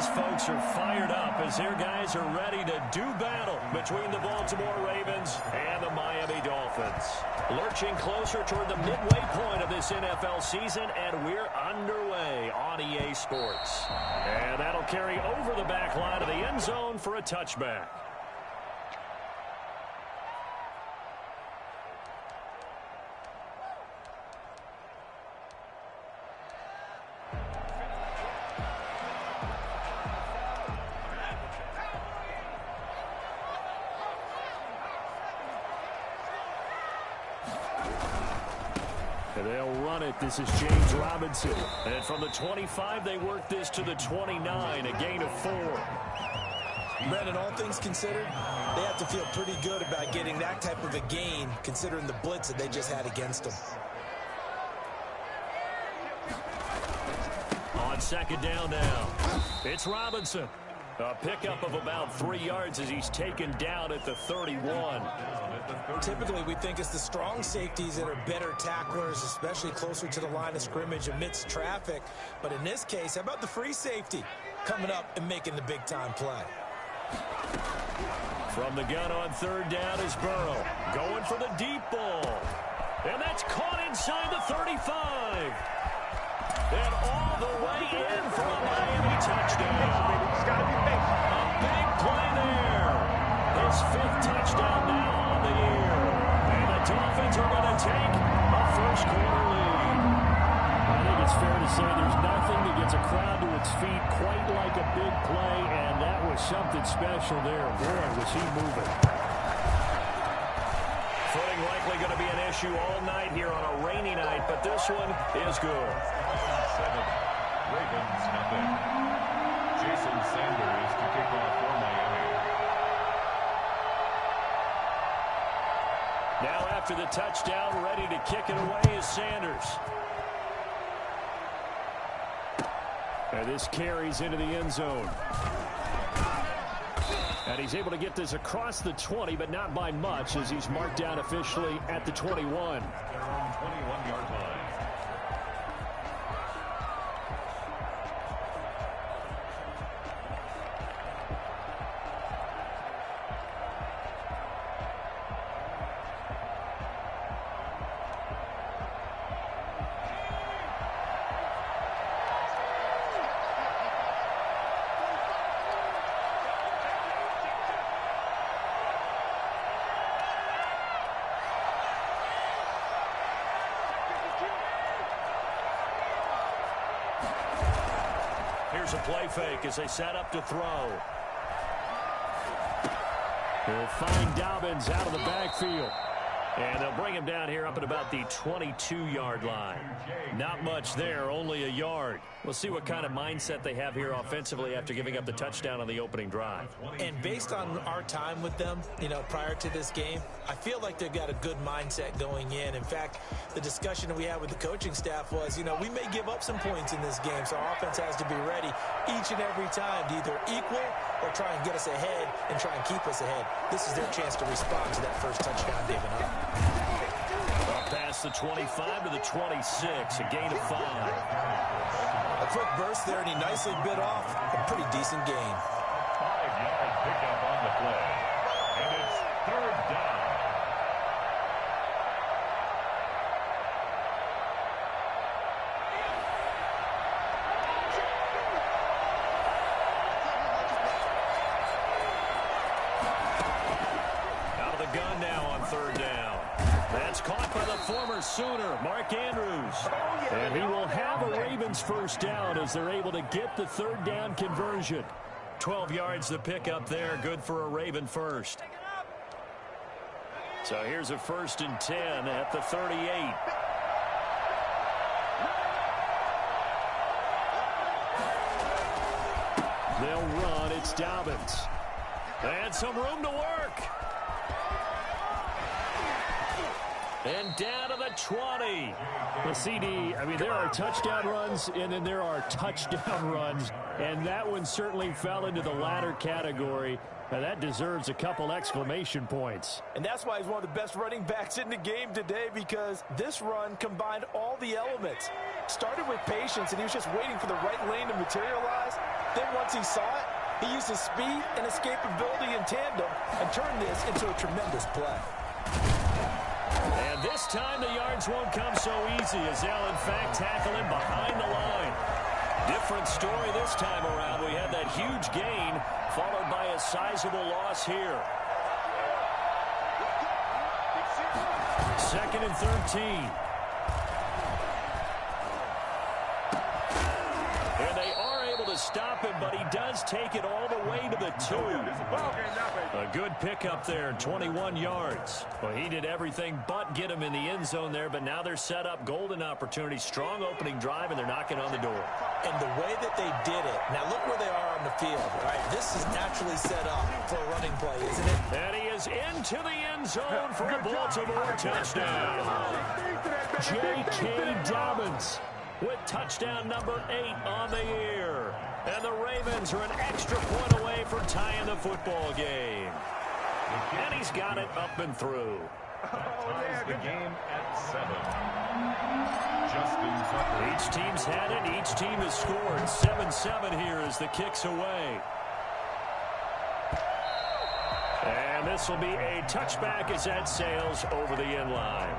these folks are fired up as their guys are ready to do battle between the Baltimore Ravens and the Miami Dolphins. Lurching closer toward the midway point of this NFL season, and we're underway on EA Sports. And that'll carry over the back line of the end zone for a touchback. And they'll run it. This is James Robinson. And from the 25, they work this to the 29, a gain of 4. Brandon, all things considered, they have to feel pretty good about getting that type of a gain, considering the blitz that they just had against them. On second down now, it's Robinson. A pickup of about 3 yards as he's taken down at the 31. Typically, we think it's the strong safeties that are better tacklers, especially closer to the line of scrimmage amidst traffic. But in this case, how about the free safety coming up and making the big-time play? From the gun on third down is Burrow. Going for the deep ball. And that's caught inside the 35. And all the way in for a Miami touchdown. A big play there. His 5th touchdown now on the year. And the Dolphins are going to take a first-quarter lead. I think it's fair to say there's nothing that gets a crowd to its feet quite like a big play, and that was something special there. Boy, was he moving. Footing likely going to be an issue all night here on a rainy night, but this one is good. 7, Ravens nothing. Jason Sanders to kick off for Miami. Now after the touchdown, ready to kick it away is Sanders. And this carries into the end zone. And he's able to get this across the 20, but not by much, as he's marked down officially at the 21. They're on 21-yard line. Here's a play fake as they set up to throw. They'll find Dobbins out of the backfield. And they'll bring him down here up at about the 22-yard line. Not much there, only a yard. We'll see what kind of mindset they have here offensively after giving up the touchdown on the opening drive. And based on our time with them, prior to this game, I feel like they've got a good mindset going in. In fact, the discussion that we had with the coaching staff was, we may give up some points in this game, so our offense has to be ready each and every time to either equal or try and get us ahead and try and keep us ahead. This is their chance to respond to that first touchdown given up. Past the 25 to the 26, a gain of 5. A quick burst there, and he nicely bit off a pretty decent gain. 5-yard pickup on the play. And it's third down. Out of the gun now on third down. That's caught by the former Sooner, Mark Andrews. And he will have a Ravens first down as they're able to get the third down conversion. 12 yards the pickup there, good for a Raven first. So here's a 1st and 10 at the 38. They'll run, it's Dobbins. And some room to work. And down to the 20. The CD, there are touchdown runs, and then there are touchdown runs. And that one certainly fell into the latter category. Now that deserves a couple exclamation points. And that's why he's one of the best running backs in the game today, because this run combined all the elements. Started with patience, and he was just waiting for the right lane to materialize. Then once he saw it, he used his speed and escapability in tandem and turned this into a tremendous play. And this time the yards won't come so easy as they'll, in fact, tackle him behind the line. Different story this time around. We had that huge gain followed by a sizable loss here. 2nd and 13. And they are able to stop him, but he does take it all the way to the 2. A good pickup there, 21 yards. Well, he did everything but get him in the end zone there, but now they're set up. Golden opportunity, strong opening drive, and they're knocking on the door. And the way that they did it, now look where they are on the field, right? This is naturally set up for a running play, isn't it? And he is into the end zone for a Baltimore touchdown. J.K. Dobbins with touchdown number 8 on the year. And the Ravens are an extra point away from tying the football game. And he's got it up and through. Ties the game at 7. Justin Tucker. Each team's had it. Each team has scored. 7-7 here as the kick's away. And this will be a touchback as that sails over the end line.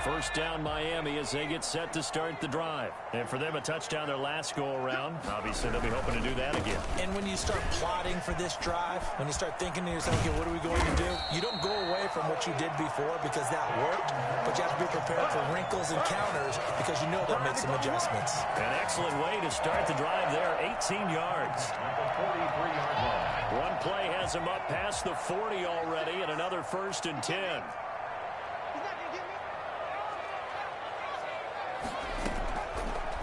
First down Miami as they get set to start the drive. And for them, a touchdown their last go-around. Obviously, they'll be hoping to do that again. And when you start plotting for this drive, when you start thinking to yourself, okay, what are we going to do? You don't go away from what you did before because that worked, but you have to be prepared for wrinkles and counters because you know they'll make some adjustments. An excellent way to start the drive there, 18 yards. 43-yard line. One play has him up past the 40 already, and another 1st and 10.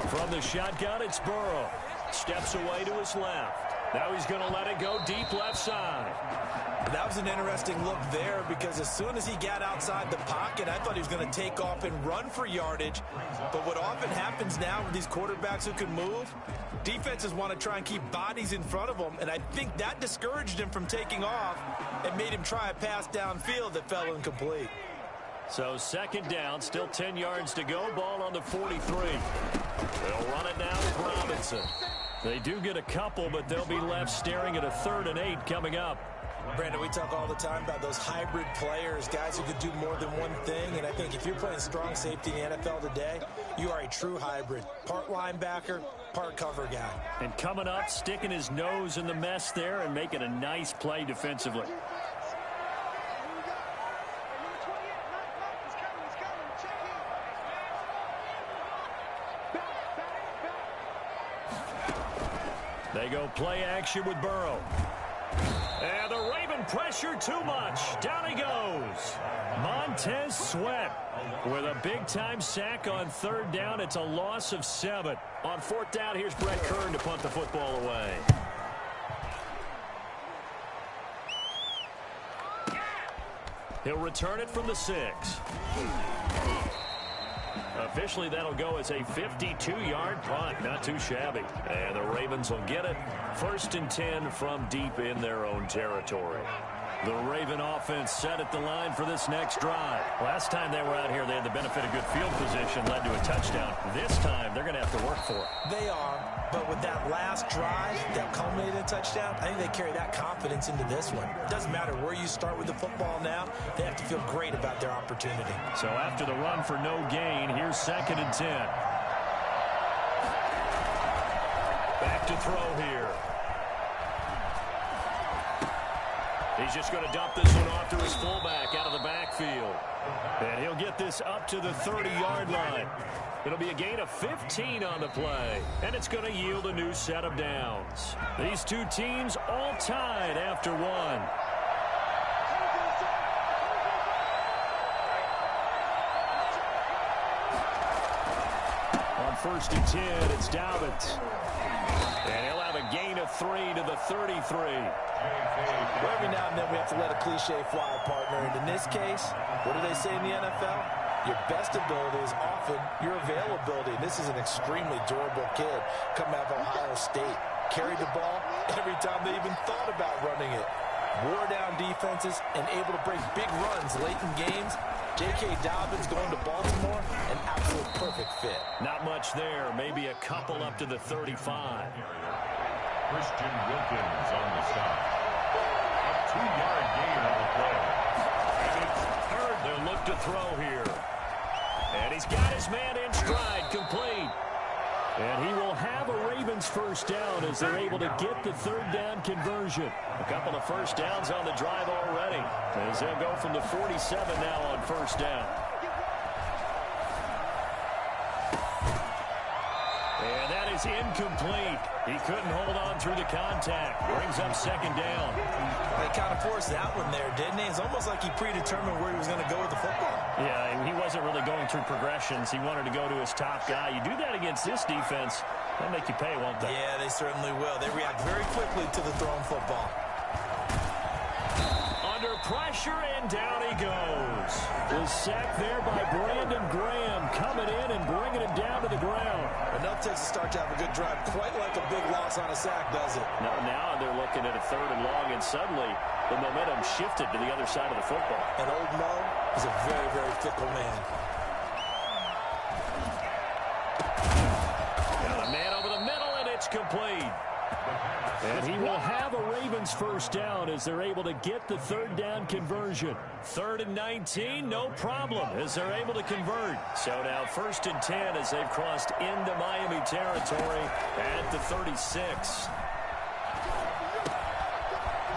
From the shotgun, it's Burrow. Steps away to his left. Now he's going to let it go deep left side. That was an interesting look there because as soon as he got outside the pocket, I thought he was going to take off and run for yardage. But what often happens now with these quarterbacks who can move, defenses want to try and keep bodies in front of them, and I think that discouraged him from taking off and made him try a pass downfield that fell incomplete. So 2nd down, still 10 yards to go. Ball on the 43. They'll run it now with Robinson. They do get a couple, but they'll be left staring at a 3rd and 8 coming up. Brandon, we talk all the time about those hybrid players, guys who could do more than one thing, and I think if you're playing strong safety in the NFL today, you are a true hybrid. Part linebacker, part cover guy. And coming up, sticking his nose in the mess there and making a nice play defensively. They go play action with Burrow. And the Raven pressure too much. Down he goes. Montez Sweat with a big-time sack on 3rd down. It's a loss of 7. On 4th down, here's Brett Kern to punt the football away. He'll return it from the 6. Officially, that'll go as a 52-yard punt. Not too shabby. And the Ravens will get it. 1st and 10 from deep in their own territory. The Raven offense set at the line for this next drive. Last time they were out here, they had the benefit of good field position, led to a touchdown. This time, they're going to have to work for it. They are, but with that last drive that culminated in a touchdown, I think they carry that confidence into this one. It doesn't matter where you start with the football now. They have to feel great about their opportunity. So after the run for no gain, here's 2nd and 10. Back to throw here. He's just going to dump this one off to his fullback out of the backfield. And he'll get this up to the 30-yard line. It'll be a gain of 15 on the play, and it's going to yield a new set of downs. These two teams all tied after 1. On 1st and 10, it's Dobbins. And he'll have a gain of 3 to the 33. Well, every now and then we have to let a cliche fly, partner. And in this case, what do they say in the NFL? Your best ability is often your availability. And this is an extremely durable kid coming out of Ohio State. Carried the ball every time they even thought about running it. Wore down defenses and able to break big runs late in games. J.K. Dobbins going to Baltimore, an absolute perfect fit. Not much there. Maybe a couple up to the 35. Christian Wilkins on the stop. A 2-yard gain on the play. And it's third. They'll look to throw here. And he's got his man in stride, complete. And he will have a Ravens first down as they're able to get the third down conversion. A couple of first downs on the drive already, as they'll go from the 47 now on first down. And that is incomplete. He couldn't hold on through the contact. Brings up second down. They kind of forced that one there, didn't he? It's almost like he predetermined where he was going to go with the football. Yeah, he wasn't really going through progressions. He wanted to go to his top guy. You do that against this defense, they'll make you pay, won't they? Yeah, they certainly will. They react very quickly to the thrown football. Under pressure, and down he goes. The sack there by Brandon Graham, coming in and bringing it down to the ground. Enough takes to start to have a good drive. Quite like a big loss on a sack, does it? Now they're looking at a third and long, and suddenly the momentum shifted to the other side of the football. And old Mo is a very, very fickle man. Got a man over the middle, and it's complete. And he will have a Ravens first down as they're able to get the third down conversion. 3rd and 19, no problem as they're able to convert. So now 1st and 10 as they've crossed into Miami territory at the 36.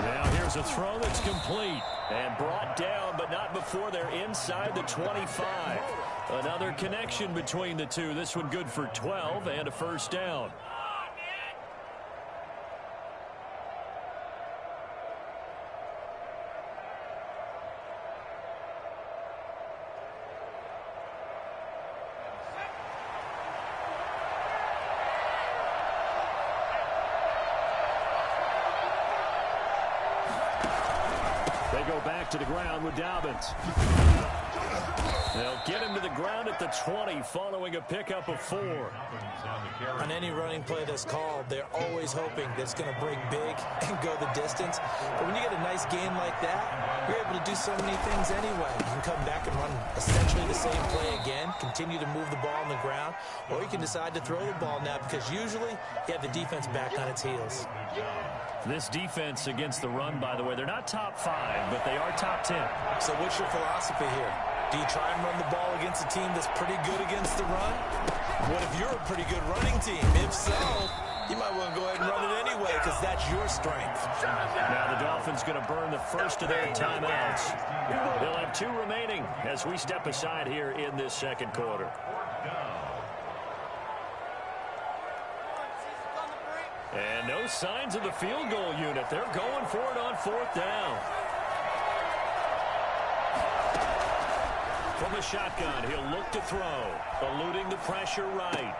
Now here's a throw that's complete and brought down, but not before they're inside the 25. Another connection between the two. This one good for 12 and a first down. Back to the ground with Dobbins. They'll get him to the ground at the 20 following a pickup of 4. On any running play that's called, they're always hoping that it's going to break big and go the distance. But when you get a nice gain like that, you're able to do so many things anyway. You can come back and run essentially the same play again, continue to move the ball on the ground, or you can decide to throw the ball now because usually you have the defense back on its heels. This defense against the run, by the way, they're not top 5, but they are top 10. So what's your philosophy here? Do you try and run the ball against a team that's pretty good against the run? What if you're a pretty good running team? If so, you might want to go ahead and run it anyway because that's your strength. Now the Dolphins going to burn the first of their timeouts. They'll have 2 remaining as we step aside here in this second quarter. And no signs of the field goal unit. They're going for it on 4th down. From the shotgun, he'll look to throw. Eluding the pressure right.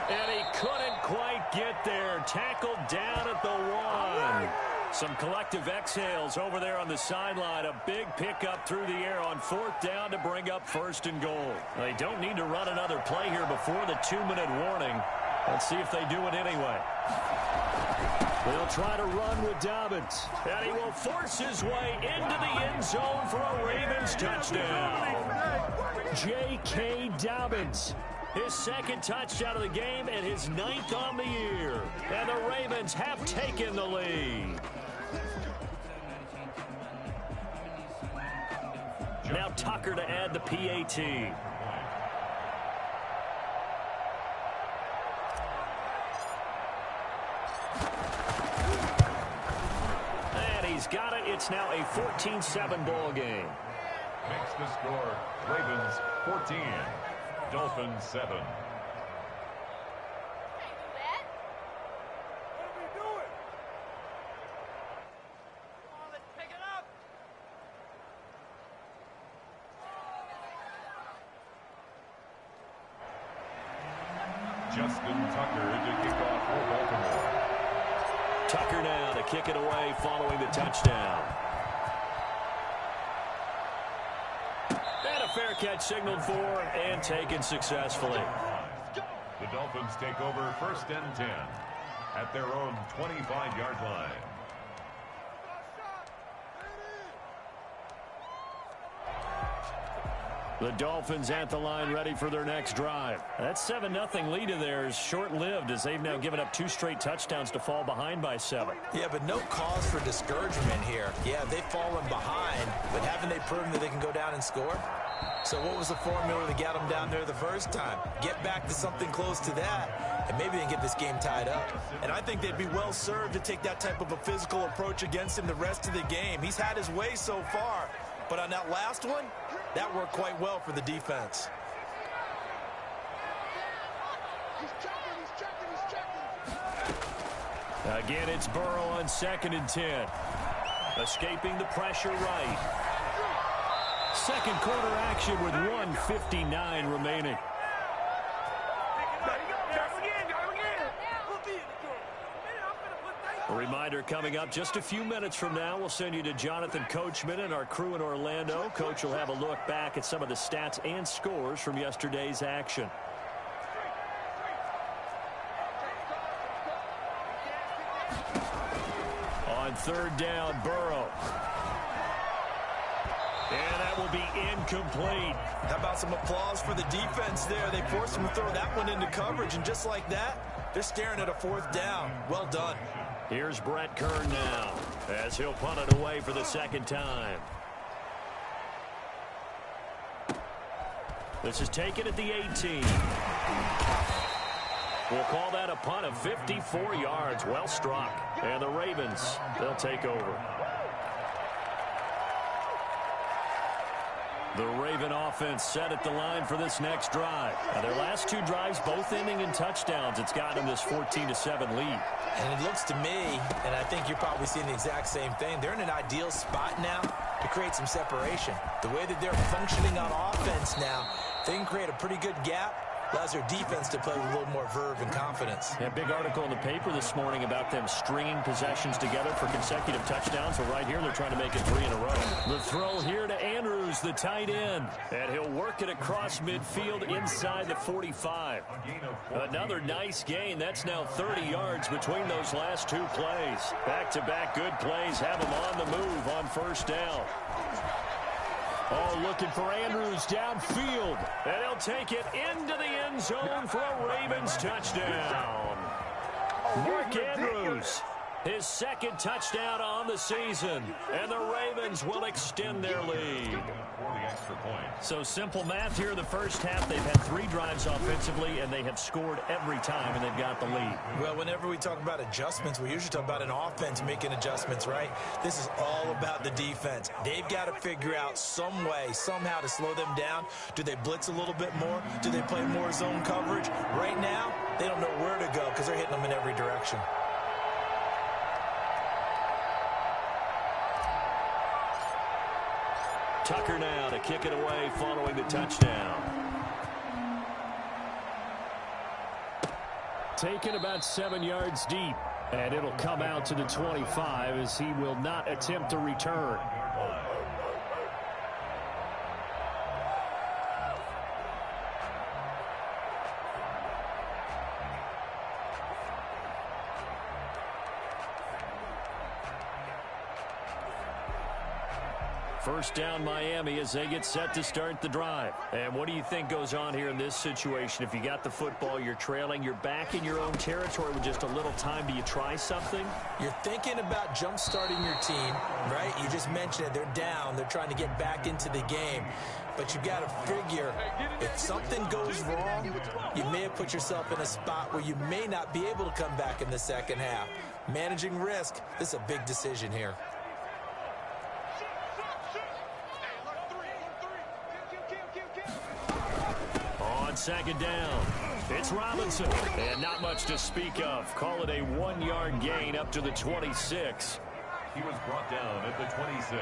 And he couldn't quite get there. Tackled down at the 1. Some collective exhales over there on the sideline. A big pickup through the air on 4th down to bring up 1st and goal. They don't need to run another play here before the 2-minute warning. Let's see if they do it anyway. They'll try to run with Dobbins. And he will force his way into the end zone for a Ravens touchdown. J.K. Dobbins. His 2nd touchdown of the game and his 9th on the year. And the Ravens have taken the lead. Now Tucker to add the PAT. He's got it. It's now a 14-7 ball game. Makes the score Ravens 14, Dolphins 7. Justin Tucker to kick off for Baltimore. Tucker now to kick it away following the touchdown. And a fair catch signaled for and taken successfully. The Dolphins take over 1st and 10 at their own 25-yard line. The Dolphins at the line ready for their next drive. That 7-0 lead of theirs short-lived as they've now given up 2 straight touchdowns to fall behind by 7. Yeah, but no cause for discouragement here. Yeah, they've fallen behind, but haven't they proven that they can go down and score? So what was the formula to get them down there the first time? Get back to something close to that, and maybe they can get this game tied up. And I think they'd be well served to take that type of a physical approach against him the rest of the game. He's had his way so far, but on that last one, that worked quite well for the defense. Again, it's Burrow on 2nd and 10. Escaping the pressure right. Second quarter action with 1:59 remaining. A reminder coming up just a few minutes from now. We'll send you to Jonathan Coachman and our crew in Orlando. Coach will have a look back at some of the stats and scores from yesterday's action. On 3rd down, Burrow. And that will be incomplete. How about some applause for the defense there? They forced him to throw that one into coverage, and just like that, they're staring at a 4th down. Well done. Here's Brett Kern now as he'll punt it away for the 2nd time. This is taken at the 18. We'll call that a punt of 54 yards. Well struck. And the Ravens, they'll take over. The Raven offense set at the line for this next drive. Now their last 2 drives both ending in touchdowns. It's got them this 14-7 lead. And it looks to me, and I think you're probably seeing the exact same thing, they're in an ideal spot now to create some separation. The way that they're functioning on offense now, they can create a pretty good gap. Allows their defense to play with a little more verve and confidence. Yeah, big article in the paper this morning about them stringing possessions together for consecutive touchdowns. Well, right here, they're trying to make it 3 in a row. The throw here to Andrews, the tight end. And he'll work it across midfield inside the 45. Another nice gain. That's now 30 yards between those last 2 plays. Back-to-back good plays have them on the move on 1st down. Oh, looking for Andrews downfield. And he'll take it into the end zone for a Ravens touchdown. Mark Andrews, his 2nd touchdown on the season. And the Ravens will extend their lead. So simple math here in the first half. They've had 3 drives offensively, and they have scored every time, and they've got the lead. Well, whenever we talk about adjustments, we usually talk about an offense making adjustments, right? This is all about the defense. They've got to figure out some way, somehow to slow them down. Do they blitz a little bit more? Do they play more zone coverage? Right now, they don't know where to go because they're hitting them in every direction. Tucker now to kick it away following the touchdown. Taken about 7 yards deep, and it'll come out to the 25 as he will not attempt to return. First down Miami as they get set to start the drive. And what do you think goes on here in this situation? If you got the football, you're trailing, you're back in your own territory with just a little time. Do you try something? You're thinking about jump-starting your team, right? You just mentioned it. They're down. They're trying to get back into the game. But you got to figure if something goes wrong, you may have put yourself in a spot where you may not be able to come back in the second half. Managing risk, this is a big decision here. On 2nd down, it's Robinson. And not much to speak of. Call it a 1-yard gain up to the 26. He was brought down at the 26.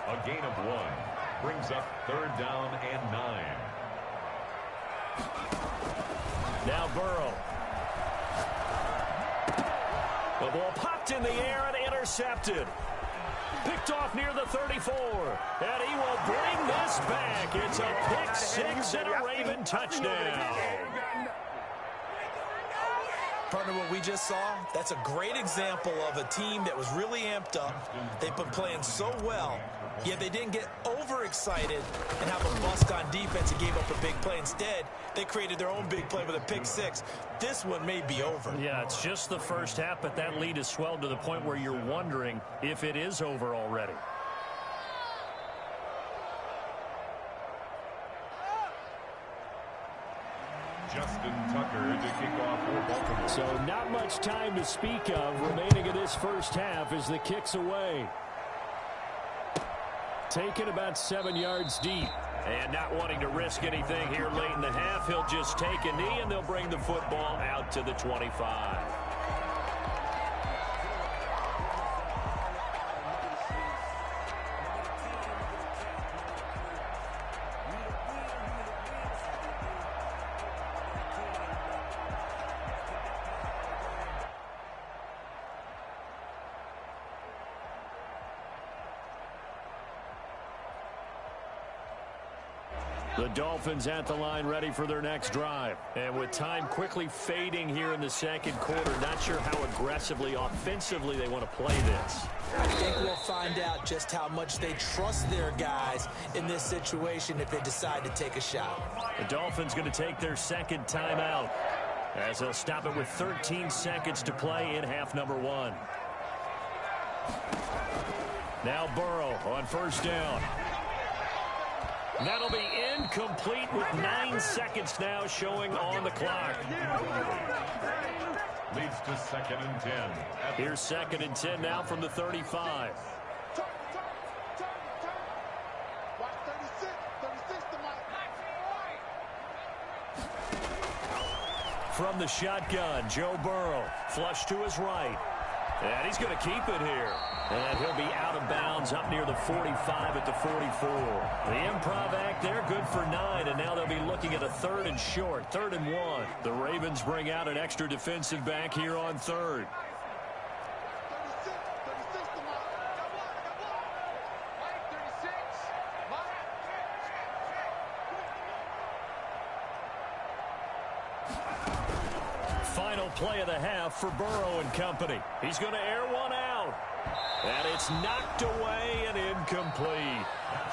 A gain of 1. Brings up 3rd down and 9. Now Burrow. The ball popped in the air and intercepted. Picked off near the 34. And he will bring this back. It's a pick 6 and a Raven touchdown. Partner, what we just saw, that's a great example of a team that was really amped up. They've been playing so well. Yeah, they didn't get overexcited and have a bust on defense and gave up a big play. Instead, they created their own big play with a pick six. This one may be over. Yeah, it's just the first half, but that lead has swelled to the point where you're wondering if it is over already. Justin Tucker to kick off for Baltimore. So not much time to speak of remaining in this first half as the kick's away. Taken about 7 yards deep. And not wanting to risk anything here late in the half, he'll just take a knee and they'll bring the football out to the 25. The Dolphins at the line ready for their next drive. And with time quickly fading here in the second quarter, not sure how aggressively, offensively they want to play this. I think we'll find out just how much they trust their guys in this situation if they decide to take a shot. The Dolphins going to take their second timeout as they'll stop it with 13 seconds to play in half number one. Now Burrow on first down. That'll be incomplete with 9 seconds now showing on the clock. Leads to 2nd and 10. Here's 2nd and 10 now from the 35. From the shotgun, Joe Burrow, flush to his right. And he's going to keep it here. And he'll be out of bounds up near the 45 at the 44. The improv act there, good for 9. And now they'll be looking at a 3rd and short, 3rd and 1. The Ravens bring out an extra defensive back here on 3rd. Final play of the half for Burrow and company. He's going to air one out. And it's knocked away and incomplete.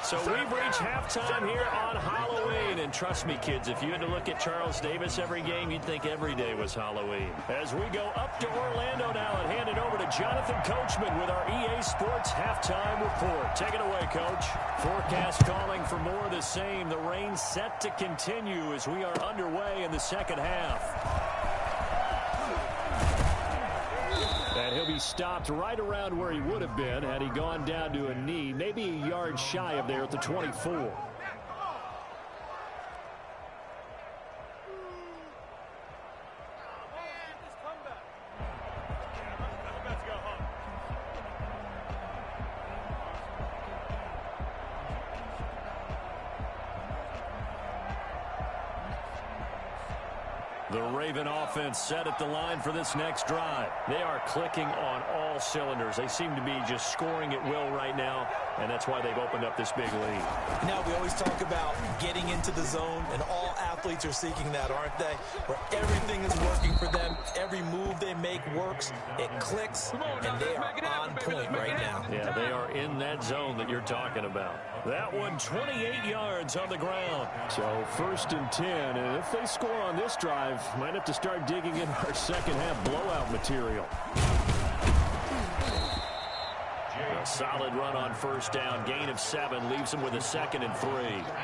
So we've reached halftime here on Halloween. And trust me, kids, if you had to look at Charles Davis every game, you'd think every day was Halloween. As we go up to Orlando now and hand it over to Jonathan Coachman with our EA Sports Halftime Report. Take it away, Coach. Forecast calling for more of the same. The rain set to continue as we are underway in the second half. And he'll be stopped right around where he would have been had he gone down to a knee, maybe a yard shy of there at the 24. The Raven offense set at the line for this next drive. They are clicking on all cylinders. They seem to be just scoring at will right now, and that's why they've opened up this big lead. Now, we always talk about getting into the zone, and all athletes are seeking that, aren't they? Where everything is working for them. Every move they make works. It clicks, and they are on point right now. Yeah, they are in that zone that you're talking about. That one, 28 yards on the ground. So 1st and 10, and if they score on this drive, might have to start digging in our second half blowout material. A solid run on first down. Gain of 7 leaves them with a 2nd and 3.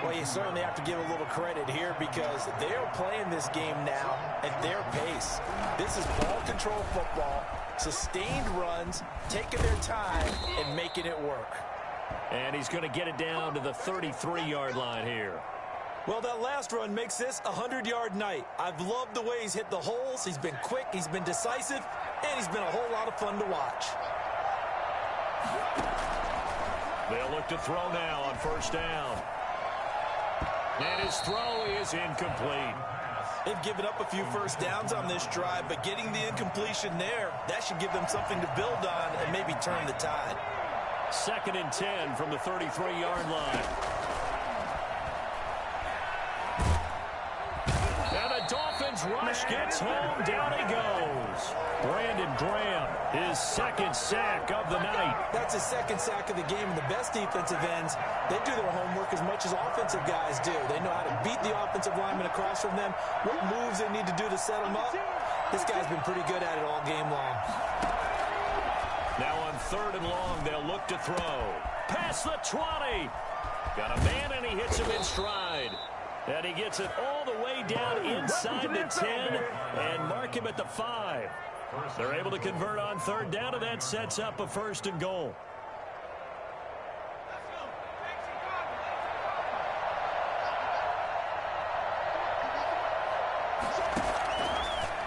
Well, you certainly have to give a little credit here because they are playing this game now at their pace. This is ball control football, sustained runs, taking their time and making it work. And he's going to get it down to the 33-yard line here. Well, that last run makes this a 100-yard night. I've loved the way he's hit the holes. He's been quick, he's been decisive, and he's been a whole lot of fun to watch. They'll look to throw now on first down. And his throw is incomplete. They've given up a few first downs on this drive, but getting the incompletion there, that should give them something to build on and maybe turn the tide. 2nd and 10 from the 33-yard line. And the Dolphins rush gets home. Down he goes. Brandon Graham, his second sack of the night. That's his second sack of the game, and the best defensive ends, they do their homework as much as offensive guys do. They know how to beat the offensive lineman across from them, what moves they need to do to set them up. This guy's been pretty good at it all game long. Now on 3rd and long, they'll look to throw. Past the 20. Got a man, and he hits him in stride. And he gets it all the way down inside the 10 and mark him at the 5. They're able to convert on 3rd down, and that sets up a 1st and goal.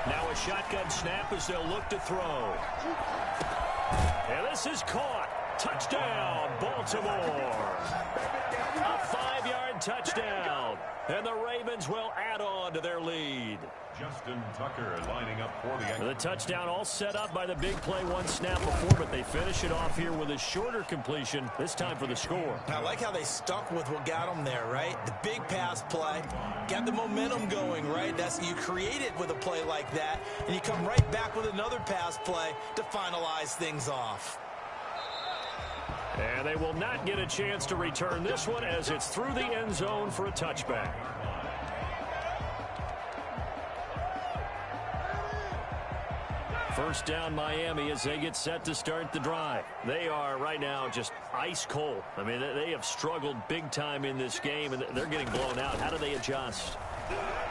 Now a shotgun snap as they'll look to throw. And this is caught. Touchdown, Baltimore. A 5-yard touchdown. And the Ravens will add on to their lead. Justin Tucker lining up for the touchdown, all set up by the big play one snap before, but they finish it off here with a shorter completion, this time for the score. I like how they stuck with what got them there, right? The big pass play, got the momentum going, right? You create it with a play like that, and you come right back with another pass play to finalize things off. And they will not get a chance to return this one as it's through the end zone for a touchback. First down Miami as they get set to start the drive. They are right now just ice cold. I mean, they have struggled big time in this game, and they're getting blown out. How do they adjust?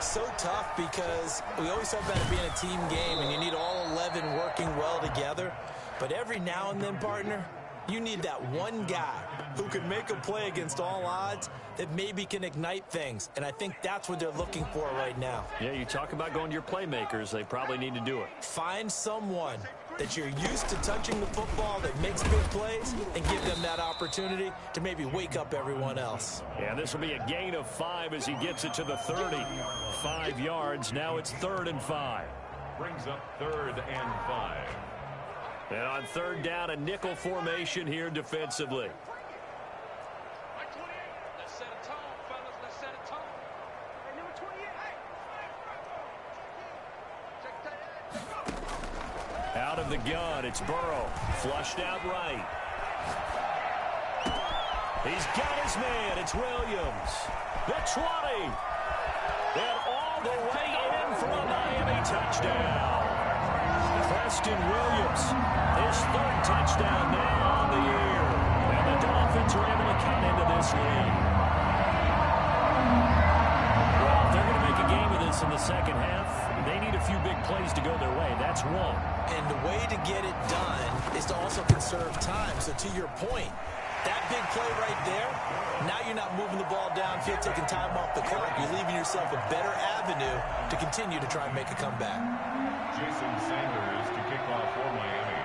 So tough because we always talk about it being a team game, and you need all 11 working well together. But every now and then, partner, you need that one guy who can make a play against all odds that maybe can ignite things. And I think that's what they're looking for right now. Yeah, you talk about going to your playmakers. They probably need to do it. Find someone that you're used to touching the football that makes big plays and give them that opportunity to maybe wake up everyone else. Yeah, this will be a gain of 5 as he gets it to the 30. 5 yards. Now it's 3rd and 5. Brings up 3rd and 5. And on 3rd down, a nickel formation here defensively. Out of the gun, it's Burrow. Flushed out right. He's got his man. It's Williams. The 20. And all the way in for a Miami touchdown. Preston Williams, his 3rd touchdown now on the year. And the Dolphins are able to cut into this lead. Well, if they're going to make a game of this in the second half, they need a few big plays to go their way. That's one. And the way to get it done is to also conserve time. So to your point, that big play right there, now you're not moving the ball downfield, taking time off the clock. You're leaving yourself a better avenue to continue to try and make a comeback. Jason Sanders to kick off for Miami.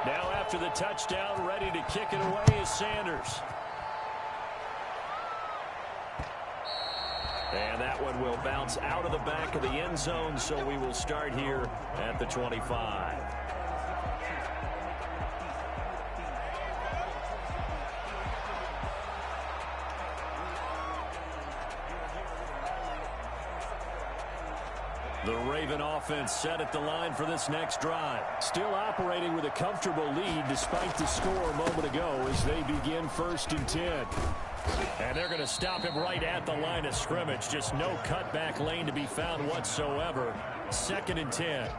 Now after the touchdown, ready to kick it away is Sanders. And that one will bounce out of the back of the end zone, so we will start here at the 25. The Raven offense set at the line for this next drive. Still operating with a comfortable lead despite the score a moment ago as they begin 1st and 10. And they're going to stop him right at the line of scrimmage. Just no cutback lane to be found whatsoever. 2nd and 10.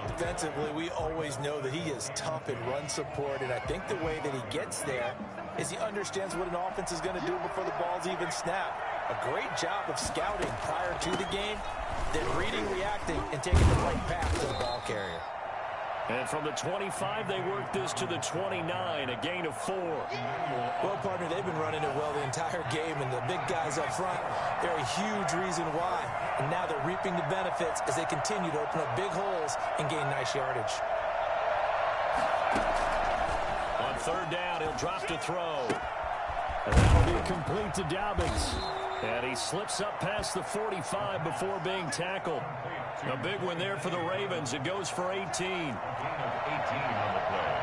Defensively, we always know that he is tough in run support, and I think the way that he gets there is he understands what an offense is going to do before the ball's even snapped. A great job of scouting prior to the game, then reading, reacting, and taking the right path to the ball carrier. And from the 25, they work this to the 29, a gain of 4. Well, partner, they've been running it well the entire game, and the big guys up front, they're a huge reason why. And now they're reaping the benefits as they continue to open up big holes and gain nice yardage. On 3rd down, he'll drop to throw. And that'll be complete to Dobbins. And he slips up past the 45 before being tackled. A big one there for the Ravens. It goes for 18. Gain of 18 on the play.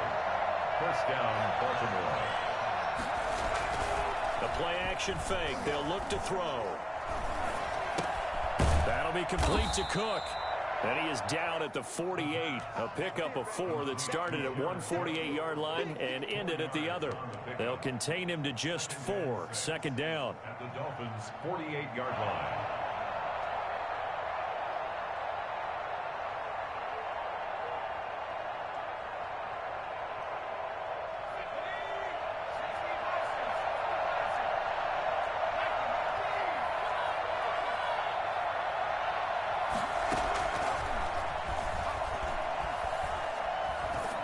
1st down, Baltimore. The play action fake. They'll look to throw. be complete to Cook. And he is down at the 48. A pickup of 4 that started at one 48-yard line and ended at the other. They'll contain him to just 4. Second down. At the Dolphins' 48-yard line.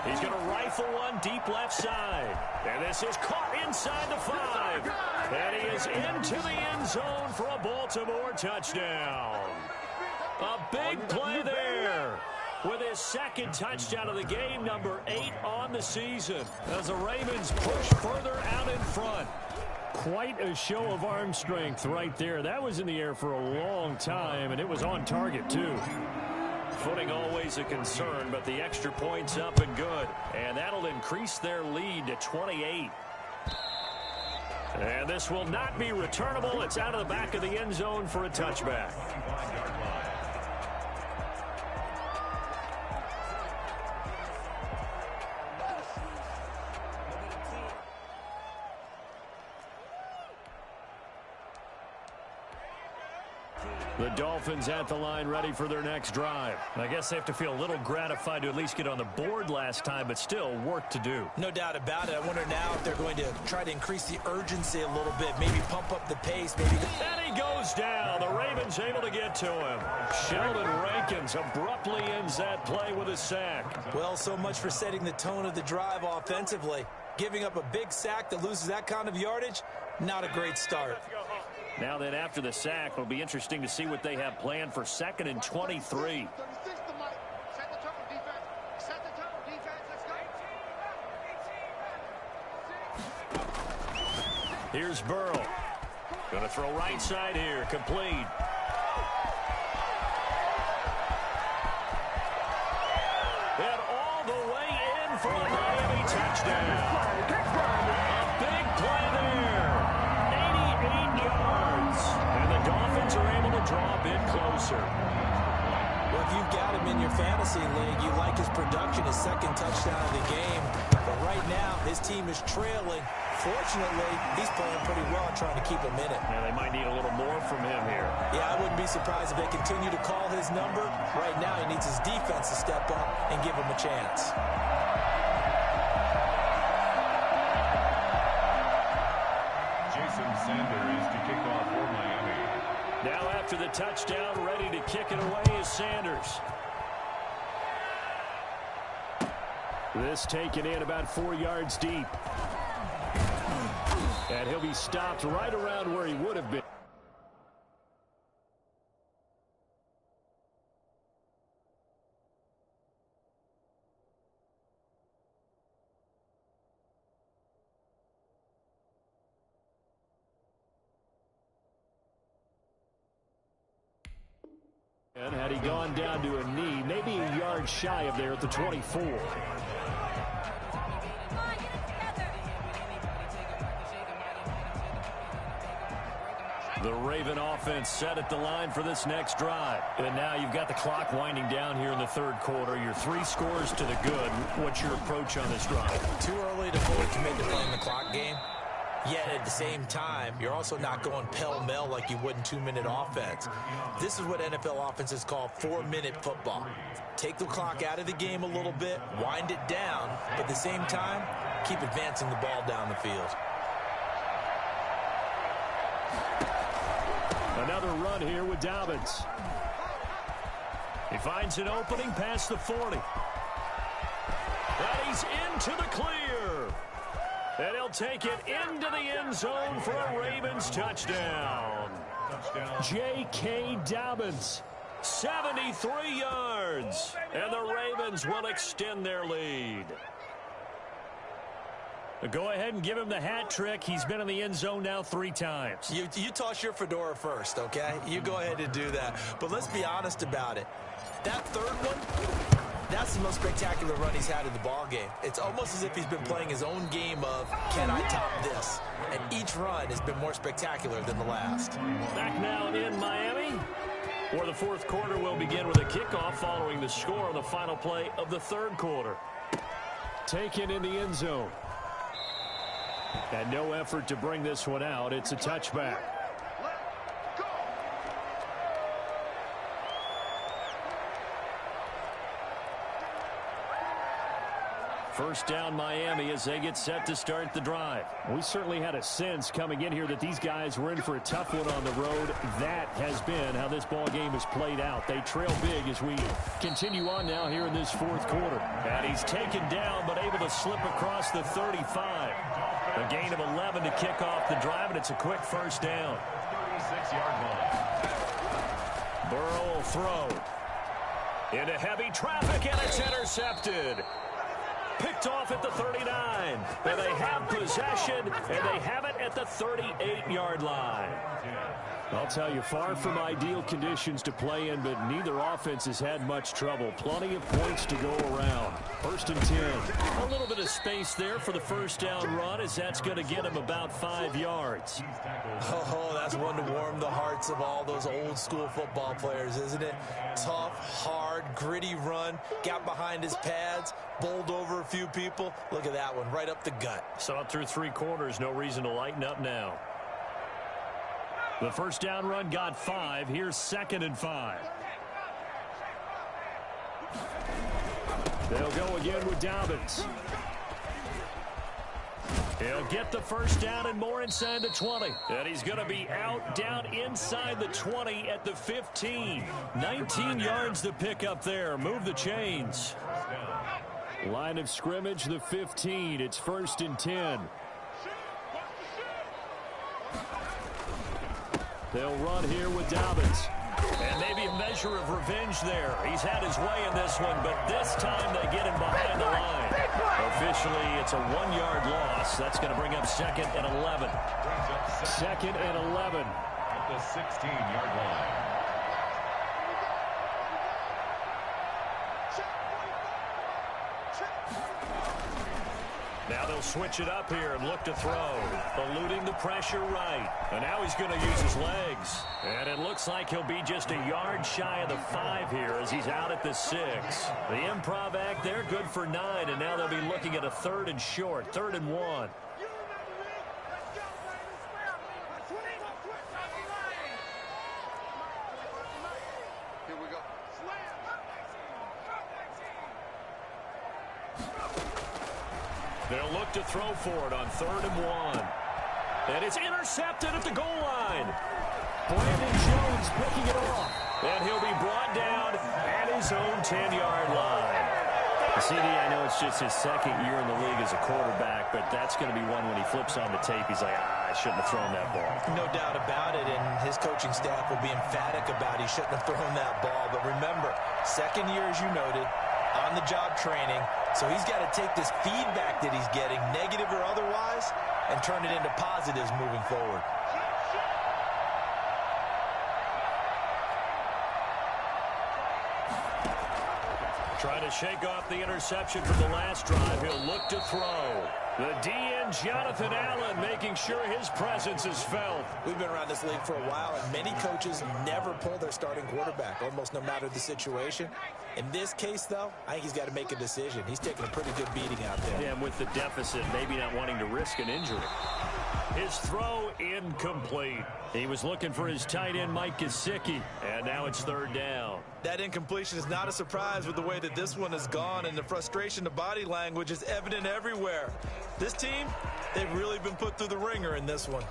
He's going to rifle one deep left side. And this is caught inside the 5. And he is into the end zone for a Baltimore touchdown. A big play there with his second touchdown of the game, number 8 on the season, as the Ravens push further out in front. Quite a show of arm strength right there. That was in the air for a long time, and it was on target, too. Footing always a concern, but the extra point's up and good. And that'll increase their lead to 28. And this will not be returnable. It's out of the back of the end zone for a touchback. The Dolphins at the line, ready for their next drive. I guess they have to feel a little gratified to at least get on the board last time, but still work to do. No doubt about it. I wonder now if they're going to try to increase the urgency a little bit, maybe pump up the pace. And he goes down. The Ravens able to get to him. Sheldon Rankins abruptly ends that play with a sack. Well, so much for setting the tone of the drive offensively. Giving up a big sack that loses that kind of yardage, not a great start. Now then, after the sack, it'll be interesting to see what they have planned for 2nd and 23. Here's Burrow. Going to throw right side here. Complete. And all the way in for a Miami touchdown. A big play there. 88 yards. And the Dolphins are able to draw a bit closer. Well, if you've got him in your fantasy league, you like his production, his second touchdown of the game. But right now, his team is trailing. Fortunately, he's playing pretty well and trying to keep him in it. Yeah, they might need a little more from him here. Yeah, I wouldn't be surprised if they continue to call his number. Right now, he needs his defense to step up and give him a chance. Jason Sanders to kick off for Miami. Now after the touchdown, ready to kick it away is Sanders. This taken in about 4 yards deep. And he'll be stopped right around where he would have been. And had he gone down to a knee, maybe a yard shy of there at the 24. The Raven offense set at the line for this next drive. And now you've got the clock winding down here in the third quarter. Your 3 scores to the good. What's your approach on this drive? Too early to fully commit to playing the clock game. Yet at the same time, you're also not going pell-mell like you would in 2-minute offense. This is what NFL offenses call 4-minute football. Take the clock out of the game a little bit, wind it down, but at the same time, keep advancing the ball down the field. Another run here with Dobbins. He finds an opening past the 40. And he's into the clear. And he'll take it into the end zone for a Ravens touchdown. J.K. Dobbins, 73 yards. And the Ravens will extend their lead. Go ahead and give him the hat trick. He's been in the end zone now 3 times. You toss your fedora first, okay? You go ahead and do that. But let's be honest about it. That third one, that's the most spectacular run he's had in the ballgame. It's almost as if he's been playing his own game of, can I top this? And each run has been more spectacular than the last. Back now in Miami. Or the fourth quarter will begin with a kickoff following the score on the final play of the third quarter. Taken in the end zone. And no effort to bring this one out. It's a touchback. First down Miami as they get set to start the drive. We certainly had a sense coming in here that these guys were in for a tough one on the road. That has been how this ball game has played out. They trail big as we continue on now here in this fourth quarter. And he's taken down but able to slip across the 35. A gain of 11 to kick off the drive, and it's a quick first down. 36-yard line. Burrow will throw. Into heavy traffic, and it's intercepted. Picked off at the 39. And they have possession, and they have it at the 38-yard line. I'll tell you, far from ideal conditions to play in, but neither offense has had much trouble. Plenty of points to go around. First and 10. A little bit of space there for the first down run, as that's going to get him about 5 yards. Oh, that's one to warm the hearts of all those old school football players, isn't it? Tough, hard, gritty run. Got behind his pads, bowled over a few people. Look at that one, right up the gut. Saw it through 3 quarters. No reason to lighten up now. The first down run got 5. Here's 2nd and 5. They'll go again with Dolphins. He'll get the first down and more inside the 20. And he's going to be out down inside the 20 at the 15. 19 yards to pick up there. Move the chains. Line of scrimmage, the 15. It's 1st and 10. They'll run here with Dobbins. And maybe a measure of revenge there. He's had his way in this one, but this time they get him behind the line. Officially, it's a 1-yard loss. That's going to bring up 2nd and 11. 2nd and 11. At the 16-yard line. Now they'll switch it up here and look to throw. Eluding the pressure right. And now he's going to use his legs. And it looks like he'll be just a yard shy of the 5 here as he's out at the 6. The improv act there, good for 9. And now they'll be looking at a 3rd and short. 3rd and 1. They'll look to throw for it on 3rd and 1. And it's intercepted at the goal line. Brandon Jones picking it off. And he'll be brought down at his own 10-yard line. CD, I know it's just his 2nd year in the league as a quarterback, but that's going to be one when he flips on the tape. He's like, I shouldn't have thrown that ball. No doubt about it, and his coaching staff will be emphatic about he shouldn't have thrown that ball. But remember, 2nd year, as you noted, on-the-job training. So he's got to take this feedback that he's getting, negative or otherwise, and turn it into positives moving forward. Trying to shake off the interception from the last drive. He'll look to throw. The DN, Jonathan Allen, making sure his presence is felt. We've been around this league for a while, and many coaches never pull their starting quarterback, almost no matter the situation. In this case, though, I think he's got to make a decision. He's taking a pretty good beating out there. Yeah, and with the deficit, maybe not wanting to risk an injury. His throw incomplete. He was looking for his tight end, Mike Gesicki, and now it's 3rd down. That incompletion is not a surprise with the way that this one has gone, and the frustration, the body language is evident everywhere. This team, they've really been put through the ringer in this one.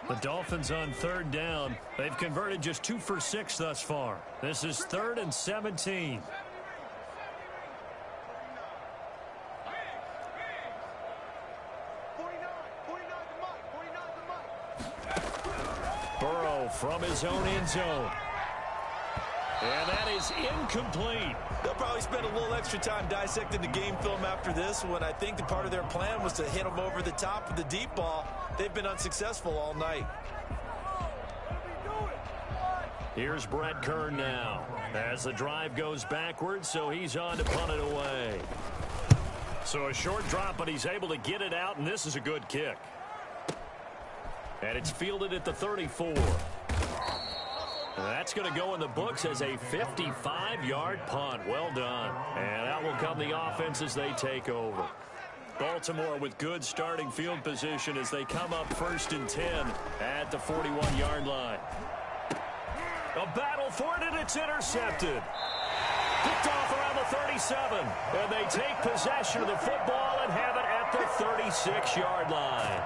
The Dolphins on 3rd down. They've converted just 2 for 6 thus far. This is 3rd and 17. Burrow from his own end zone. And that is incomplete. They'll probably spend a little extra time dissecting the game film after this one. I think that part of their plan was to hit them over the top with the deep ball. They've been unsuccessful all night. Here's Brett Kern now as the drive goes backwards, so he's on to punt it away. So a short drop, but he's able to get it out, and this is a good kick. And it's fielded at the 34. That's going to go in the books as a 55-yard punt. Well done. And out will come the offense as they take over. Baltimore with good starting field position as they come up 1st and 10 at the 41-yard line. A battle for it, and it's intercepted. Picked off around the 37. And they take possession of the football and have it at the 36-yard line.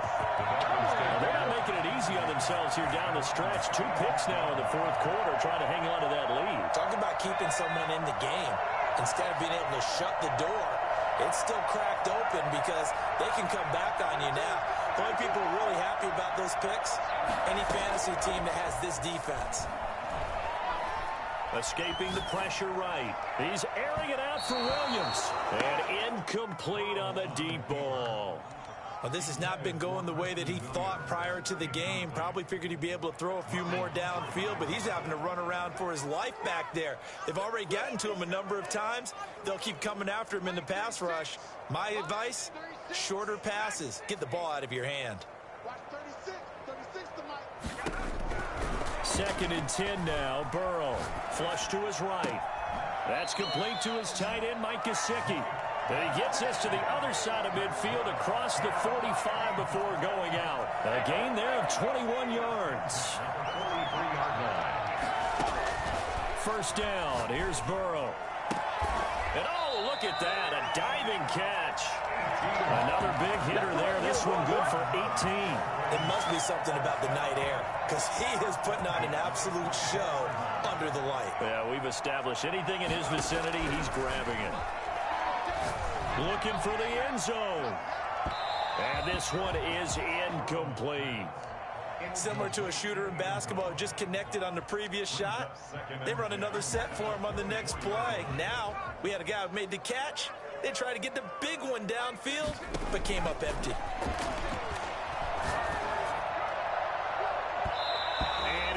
They're not making it easy on themselves here down the stretch. 2 picks now in the 4th quarter, trying to hang on to that lead. Talk about keeping someone in the game. Instead of being able to shut the door, it's still cracked open because they can come back on you now. The only people really happy about those picks, any fantasy team that has this defense. Escaping the pressure right. He's airing it out for Williams. And incomplete on the deep ball. Well, this has not been going the way that he thought prior to the game. Probably figured he'd be able to throw a few more downfield, but he's having to run around for his life back there. They've already gotten to him a number of times. They'll keep coming after him in the pass rush. My advice, shorter passes. Get the ball out of your hand. 2nd and 10 now. Burrow. Flush to his right. That's complete to his tight end, Mike Gesicki. And he gets this to the other side of midfield across the 45 before going out. A gain there of 21 yards. 43-yard line. 1st down. Here's Burrow. And oh, look at that. A diving catch. Another big hitter there. This one good for 18. It must be something about the night air because he is putting on an absolute show under the light. Yeah, we've established anything in his vicinity, he's grabbing it. Looking for the end zone. And this one is incomplete. Similar to a shooter in basketball who just connected on the previous shot. They run another set for him on the next play. Now, we had a guy who made the catch. They tried to get the big one downfield, but came up empty.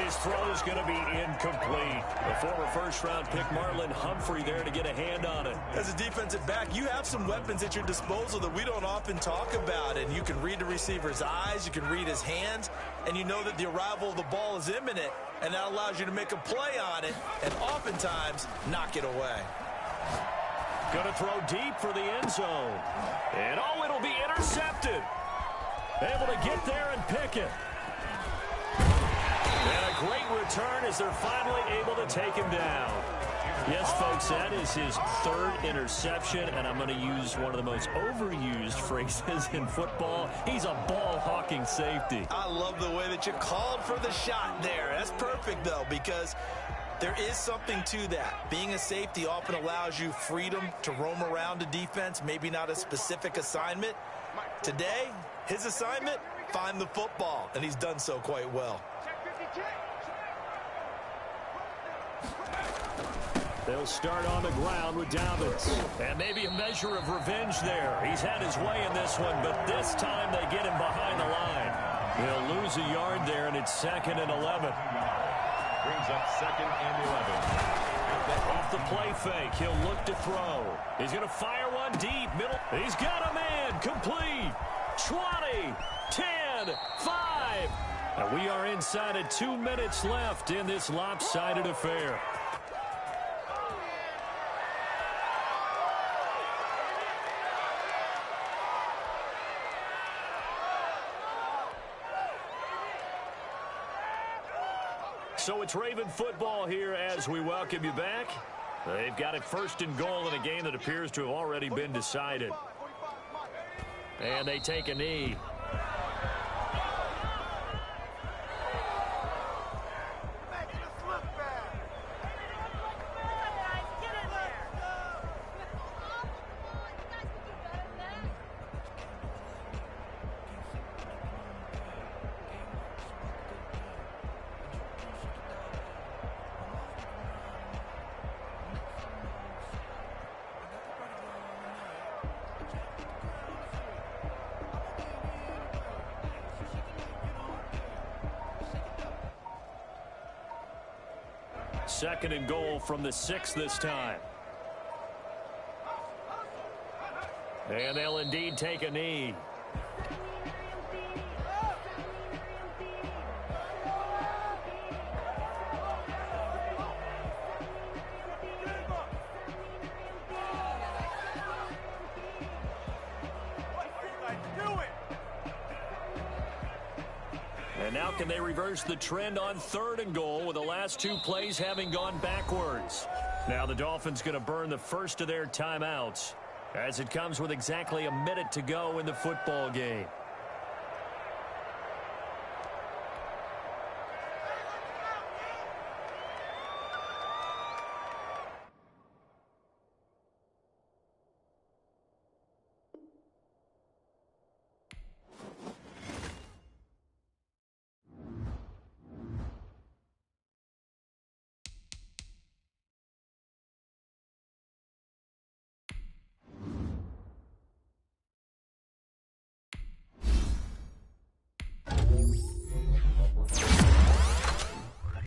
His throw is going to be incomplete. The former 1st-round pick Marlon Humphrey there to get a hand on it. As a defensive back, you have some weapons at your disposal that we don't often talk about. And you can read the receiver's eyes, you can read his hands, and you know that the arrival of the ball is imminent, and that allows you to make a play on it and oftentimes knock it away. Going to throw deep for the end zone. And oh, it'll be intercepted. Able to get there and pick it. And a great return as they're finally able to take him down. Yes, folks, that is his 3rd interception, and I'm going to use one of the most overused phrases in football. He's a ball-hawking safety. I love the way that you called for the shot there. That's perfect, though, because there is something to that. Being a safety often allows you freedom to roam around a defense, maybe not a specific assignment. Today, his assignment, find the football, and he's done so quite well. They'll start on the ground with Dolphins. And maybe a measure of revenge there. He's had his way in this one, but this time they get him behind the line. They'll lose a yard there, and it's 2nd and 11. Brings up 2nd and 11. Off the play fake, he'll look to throw. He's going to fire one deep, middle. He's got a man, complete. 20, 10, 5. And we are inside of 2 minutes left in this lopsided affair. So it's Raven football here as we welcome you back. They've got it 1st and goal in a game that appears to have already been decided. And they take a knee. Second and goal from the 6 this time. And they'll indeed take a knee. Now can they reverse the trend on 3rd and goal with the last 2 plays having gone backwards? Now the Dolphins going to burn the first of their timeouts as it comes with exactly a minute to go in the football game.